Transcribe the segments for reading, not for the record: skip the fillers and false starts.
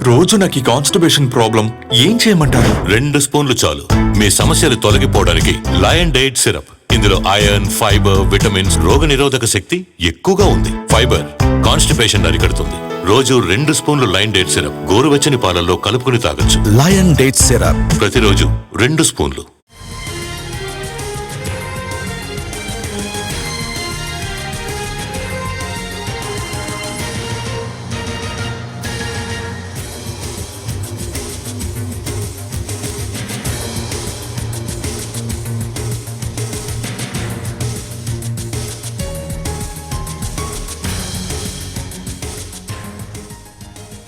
రోజు నాకు ఈ కాన్స్టిపేషన్ ప్రాబ్లం ఏం చేయమంటారు? 2 స్పూన్లు చాలు మీ సమస్యలు తొలగిపోవడానికి. Lion diet syrup. ఇందులో ఐరన్, ఫైబర్, విటమిన్స్, రోగనిరోధక శక్తి ఎక్కువగా ఉంది. ఫైబర్ కాన్స్టిపేషన్ అరికడుతుంది. రోజు 2 స్పూన్లు లయన్ డైట్ సిరప్ గోరువెచ్చని పాలల్లో కలుపుకుని తాగొచ్చు. లయన్ డేట్ సిరప్ ప్రతిరోజు 2 స్పూన్లు.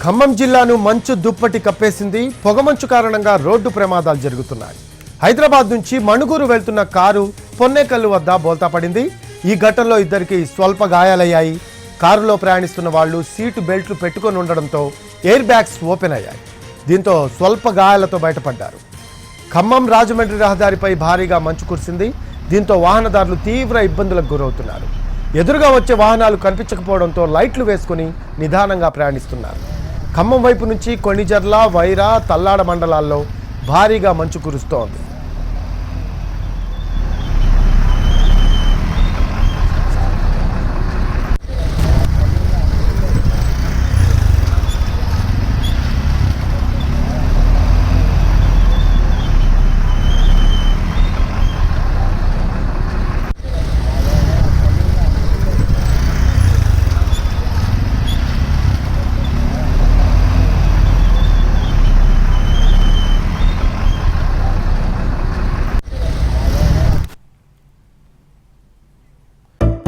ఖమ్మం జిల్లాను మంచు దుప్పటి కప్పేసింది. పొగమంచు కారణంగా రోడ్డు ప్రమాదాలు జరుగుతున్నాయి. హైదరాబాద్ నుంచి మణుగూరు వెళ్తున్న కారు పొన్నేకల్లు వద్ద బోల్తా పడింది. ఈ ఘటనలో 2కి స్వల్ప గాయాలయ్యాయి. కారులో ప్రయాణిస్తున్న వాళ్ళు సీటు బెల్ట్లు పెట్టుకొని ఉండడంతో ఎయిర్ బ్యాగ్స్ ఓపెన్ అయ్యాయి. దీంతో స్వల్ప గాయాలతో బయటపడ్డారు. ఖమ్మం రాజమండ్రి రహదారిపై భారీగా మంచు కురిసింది. దీంతో వాహనదారులు తీవ్ర ఇబ్బందులకు గురవుతున్నారు. ఎదురుగా వచ్చే వాహనాలు కనిపించకపోవడంతో లైట్లు వేసుకుని నిదానంగా ప్రయాణిస్తున్నారు. ఖమ్మం వైపు నుంచి కొణిజర్ల, వైరా, తల్లాడ మండలాల్లో భారీగా మంచు కురుస్తోంది.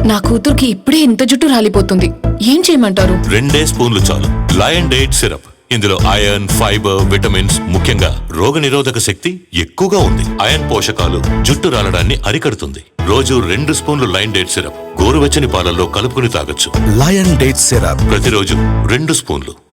నా కూతురికి ఇప్పుడే ఇంత జుట్టు రాలిపోతుంది. ఏం చేయమంటారు? 2 స్పూన్లు చాలు. Lion diet syrup. ఇందులో ఐరన్, ఫైబర్, విటమిన్స్, ముఖ్యంగా రోగనిరోధక శక్తి ఎక్కువగా ఉంది. ఐరన్ పోషకాలు జుట్టు రాలడాన్ని అరికడుతుంది. రోజు 2 స్పూన్లు లయన్ డైట్ సిరప్ గోరువెచ్చని పాలల్లో కలుపుకుని తాగొచ్చు. లయన్ డేట్ సిరప్ ప్రతిరోజు 2 స్పూన్లు.